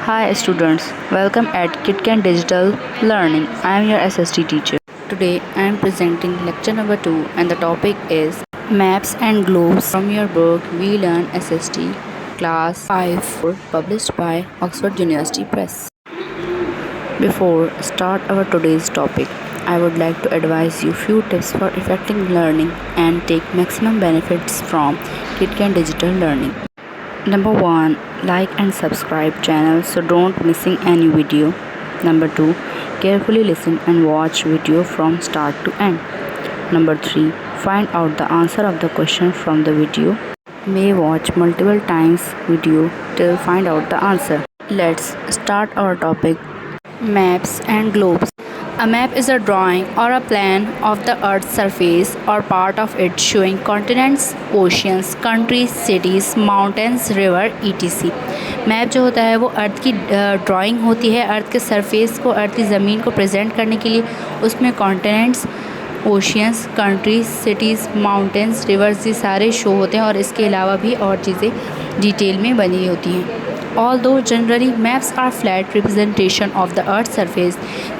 Hi students, welcome at KitKan Digital Learning. I am your SST teacher. Today I am presenting lecture number 2 and the topic is Maps and Globes from your book We Learn SST Class 5 published by Oxford University Press. Before start our today's topic, I would like to advise you few tips for effective learning and take maximum benefits from KitKan Digital Learning. Number 1, like and subscribe channel so don't missing any video. Number 2, carefully listen and watch video from start to end. Number 3, find out the answer of the question from the video. May watch multiple times video till find out the answer. Let's start our topic. Maps and globes. A map is a drawing or a plan of the Earth's surface or part of it showing continents, oceans, countries, cities, mountains, river, etc. Map जो होता है वो अर्थ की drawing होती है अर्थ के surface को, अर्थ की ज़मीन को प्रेजेंट करने के लिए. उसमें continents, oceans, countries, cities, mountains, reverse ये सारे शो होते हैं और इसके अलावा भी और चीज़ें डिटेल में बनी होती हैं. Although generally maps are flat representation of the Earth's surface,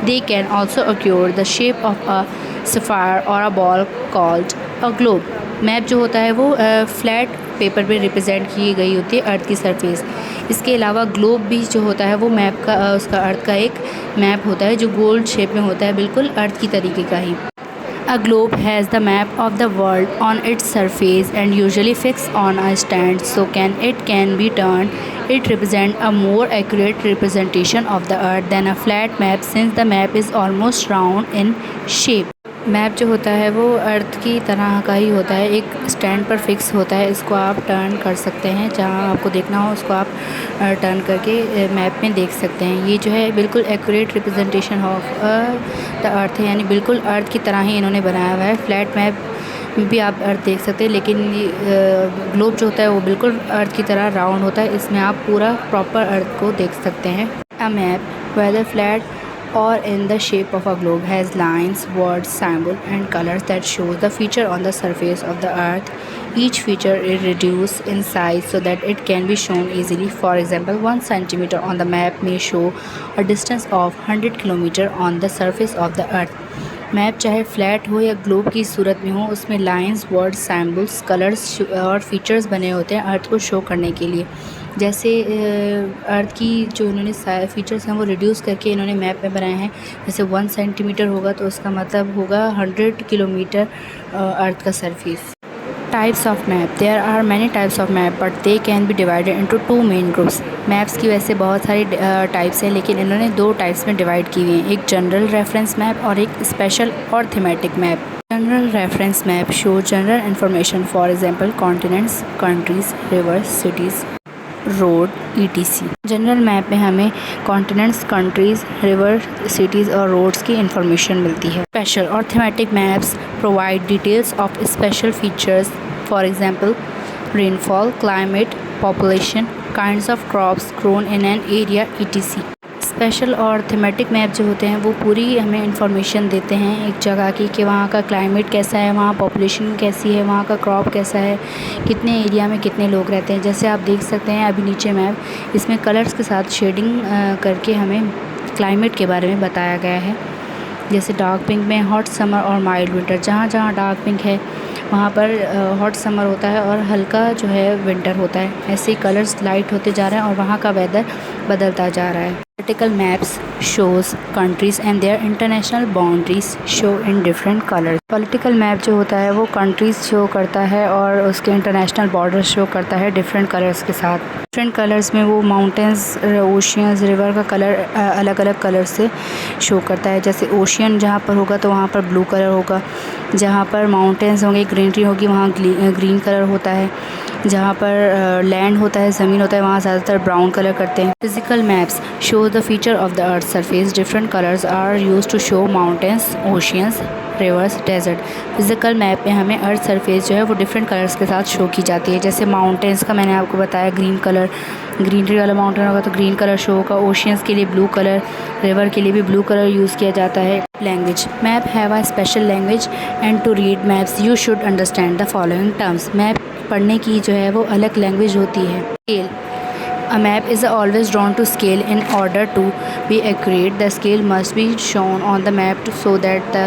they can also occur the shape of a sphere or a ball called a globe. Map जो होता है वो फ्लैट पेपर पे रिप्रेजेंट की गई होती है अर्थ की सरफेस. इसके अलावा ग्लोब भी जो होता है वो मैप का उसका अर्थ का एक मैप होता है जो गोल शेप में होता है, बिल्कुल अर्थ की तरीके का ही. A globe has the map of the world on its surface and usually fixed on a stand so can be turned. It represents a more accurate representation of the earth than a flat map since the map is almost round in shape. Map जो होता है वो अर्थ की तरह का ही होता है, एक स्टैंड पर फिक्स होता है. इसको आप टर्न कर सकते हैं, जहाँ आपको देखना हो उसको आप टर्न करके मैप में देख सकते हैं. ये जो है बिल्कुल एक्यूरेट रिप्रेजेंटेशन ऑफ द अर्थ है, यानी बिल्कुल अर्थ की तरह ही इन्होंने बनाया हुआ है. फ्लैट मैप में भी आप अर्थ देख सकते हैं, लेकिन ग्लोब जो होता है वो बिल्कुल अर्थ की तरह राउंड होता है. इसमें आप पूरा प्रॉपर अर्थ को देख सकते हैं. A map whether flat or in the shape of a globe has lines, words, symbols and colors that show the feature on the surface of the earth. Each feature is reduced in size so that it can be shown easily. For example, 1 centimeter on the map may show a distance of 100 kilometer on the surface of the earth. Map चाहे flat हो या globe की सूरत में हो, उसमें lines, words, symbols, colours और features बने होते हैं अर्थ को शो करने के लिए. जैसे अर्थ की जो इन्होंने फीचर्स हैं वो रिड्यूस करके इन्होंने मैप में बनाए हैं. जैसे 1 सेंटीमीटर होगा तो उसका मतलब होगा 100 किलोमीटर अर्थ का surface. Types of map. There are many types of map but they can be divided into 2 main groups. Maps की वैसे बहुत सारी टाइप्स हैं, लेकिन इन्होंने 2 टाइप्स में डिवाइड की हुई हैं, एक जनरल रेफरेंस मैप और एक स्पेशल और thematic map. General reference map show general information, for example continents, countries, reverse, cities, road, etc. General map में हमें कॉन्टिनेंट्स, कंट्रीज़, रिवर, सिटीज़ और रोड्स की इंफॉर्मेशन मिलती है. स्पेशल और thematic maps provide details of special features, for example rainfall, climate, population, kinds of crops grown in an area, etc. Special और thematic map जो होते हैं वो पूरी हमें इंफॉर्मेशन देते हैं एक जगह की कि वहाँ का क्लाइमेट कैसा है, वहाँ पॉपुलेशन कैसी है, वहाँ का क्रॉप कैसा है, कितने एरिया में कितने लोग रहते हैं. जैसे आप देख सकते हैं अभी नीचे मैप, इसमें कलर्स के साथ शेडिंग करके हमें क्लाइमेट के बारे में बताया गया है. जैसे डार्क पिंक में हॉट समर और माइल्ड विंटर. जहाँ जहाँ डार्क पिंक है वहाँ पर हॉट समर होता है और हल्का जो है विंटर होता है. ऐसे ही कलर्स लाइट होते जा रहे हैं और वहाँ का वेदर बदलता जा रहा है. Political maps shows countries and their international boundaries show in different colors. Political map जो होता है वो countries शो करता है और उसके इंटरनेशनल बॉर्डर शो करता है डिफरेंट कलर्स के साथ. डिफरेंट कलर्स में वो माउंटेंस, ओशियंस, रिवर का कलर अलग अलग कलर से शो करता है. जैसे ओशियन जहाँ पर होगा तो वहाँ पर ब्लू कलर होगा, जहाँ पर माउंटेंस होंगे, ग्रीनरी होगी, वहाँ ग्रीन कलर होता है. जहाँ पर लैंड होता है, ज़मीन होता है, वहाँ ज़्यादातर ब्राउन कलर करते हैं. Physical maps show the feature of the earth surface. Different colours are used to show mountains, oceans, rivers, desert. Physical map में हमें अर्थ सरफेस जो है वो डिफरेंट कलर्स के साथ शो की जाती है. जैसे माउंटेन्स का मैंने आपको बताया ग्रीन कलर, ग्रीनरी वाला माउंटेन होगा तो ग्रीन कलर शो होगा. ओशियंस के लिए ब्लू कलर, रिवर के लिए भी ब्लू कलर यूज़ किया जाता है. Language. Map have a special language and to read maps you should understand the following terms. Map पढ़ने की जो है वो अलग लैंग्वेज होती है. Scale. A map is always drawn to scale. In order to be accurate, the scale must be shown on the map so that the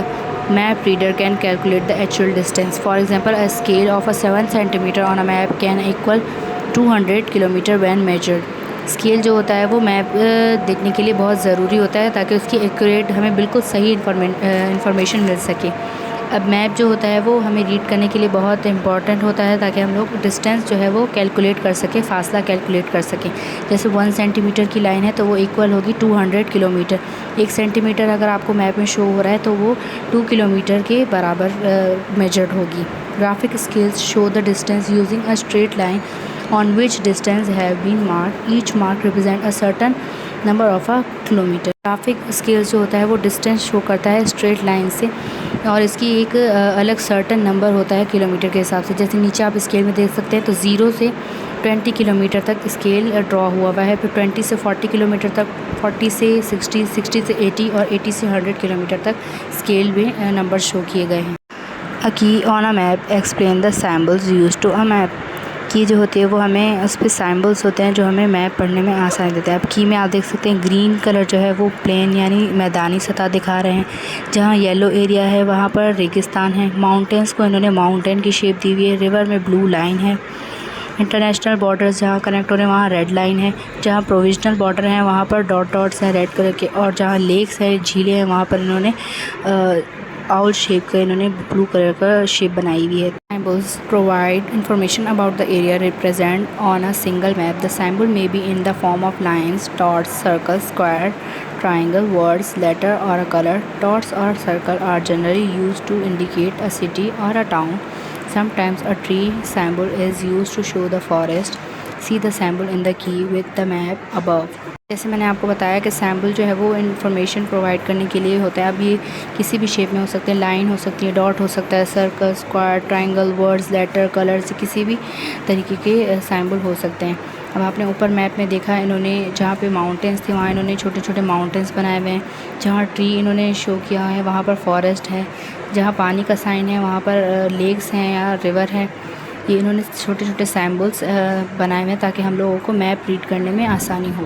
map reader can calculate the actual distance. For example, a scale of a 7 centimeter on a map can equal 200 kilometer when measured. Scale जो होता है वो map देखने के लिए बहुत ज़रूरी होता है ताकि उसकी एक्यूरेट हमें बिल्कुल सही इन्फॉर्मेशन मिल सके। अब मैप जो होता है वो हमें रीड करने के लिए बहुत इंपॉर्टेंट होता है ताकि हम लोग डिस्टेंस जो है वो कैलकुलेट कर सकें, फासला कैलकुलेट कर सकें। जैसे 1 सेंटीमीटर की लाइन है तो वो इक्वल होगी 200 किलोमीटर। 1 सेंटीमीटर अगर आपको मैप में शो हो रहा है तो वो 2 किलोमीटर के बराबर मेजर्ड होगी। Graphic scales show the distance using a straight line on which distance have been marked. Each mark represent a certain number of a kilometer. Graphic scales जो होता है वो डिस्टेंस शो करता है स्ट्रेट लाइन से और इसकी एक अलग सर्टन नंबर होता है किलोमीटर के हिसाब से। जैसे नीचे आप स्केल में देख सकते हैं तो 0 से 20 किलोमीटर तक स्केल ड्रॉ हुआ है, फिर 20 से 40 किलोमीटर तक, 40 से 60, 60 से 80 और 80 से 100 किलोमीटर तक स्केल में नंबर शो किए गए हैं। A key on a map explain the symbols use to a map. की जो होती है वो हमें उस पर सैम्बल्स होते हैं जो हमें मैप पढ़ने में आसानी देते हैं। अब की में आप देख सकते हैं ग्रीन कलर जो है वो प्लेन यानी मैदानी सतह दिखा रहे हैं। जहाँ येलो एरिया है वहाँ पर रेगिस्तान है। माउंटेन्स को इन्होंने माउंटेन की शेप दी हुई है। रिवर में ब्लू लाइन है। इंटरनेशनल बॉर्डर्स जहाँ कनेक्ट हो रहे हैं वहाँ रेड लाइन है। जहाँ प्रोविजनल बॉर्डर हैं वहाँ पर डॉट डॉट्स हैं रेड कलर के। और जहाँ लेक्स हैं, झीलें हैं, वहाँ पर इन्होंने आउल शेप का इन्होंने ब्लू कलर का शेप बनाई हुई है। Symbols provide information about the area represented on a single map. The symbol may be in the form of lines, dots, circles, square, triangle, words, letter, or a color. Dots or circle are generally used to indicate a city or a town. Sometimes a tree symbol is used to show the forest. See the symbol in the key with the map above. जैसे मैंने आपको बताया कि sample जो है वो information provide करने के लिए होता है। अब ये किसी भी शेप में हो सकते हैं, लाइन हो सकती है, डॉट हो सकता है, circle, square, triangle, words, letter, colours, किसी भी तरीके के सैम्बल हो सकते हैं। अब आपने ऊपर मैप में देखा इन्होंने जहाँ पे माउंटेन्स थे वहाँ इन्होंने छोटे छोटे माउंटेन्स बनाए हुए हैं। जहाँ ट्री इन्होंने शो किया है वहाँ पर फॉरेस्ट है। जहाँ पानी का साइन है वहाँ पर लेक्स हैं या रिवर है। ये इन्होंने छोटे छोटे सैम्बल्स बनाए हुए हैं ताकि हम लोगों को मैप रीड करने में आसानी हो।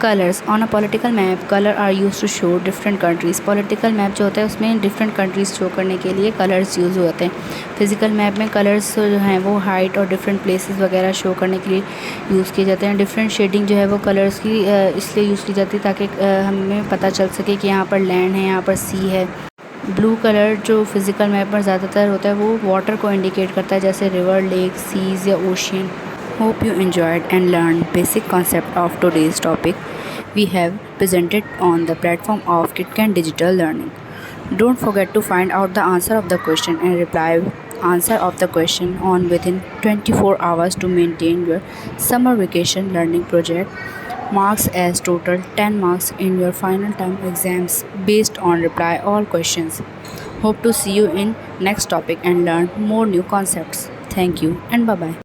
Colours on a political map colour are use to show different countries. Political map जो होता है उसमें डिफरेंट कंट्रीज़ शो करने के लिए कलर्स यूज़ होते हैं। फिजिकल मैप में कलर्स जो हैं वो हाइट और डिफरेंट प्लेसेस वगैरह शो करने के लिए यूज़ किए जाते हैं। डिफरेंट शेडिंग जो है वो कलर्स की इसलिए यूज़ की जाती है ताकि हमें पता चल सके कि यहाँ पर लैंड है, यहाँ पर सी है। ब्लू कलर जो फिज़िकल मैप पर ज़्यादातर होता है वो वाटर को इंडिकेट करता है, जैसे रिवर, लेक, सीज़ या ocean. Hope you enjoyed and learned basic concept of today's topic we have presented on the platform of KitKat Digital Learning. Don't forget to find out the answer of the question and reply answer of the question on within 24 hours to maintain your summer vacation learning project. Marks as total 10 marks in your final term exams based on reply all questions. Hope to see you in next topic and learn more new concepts. Thank you and bye bye.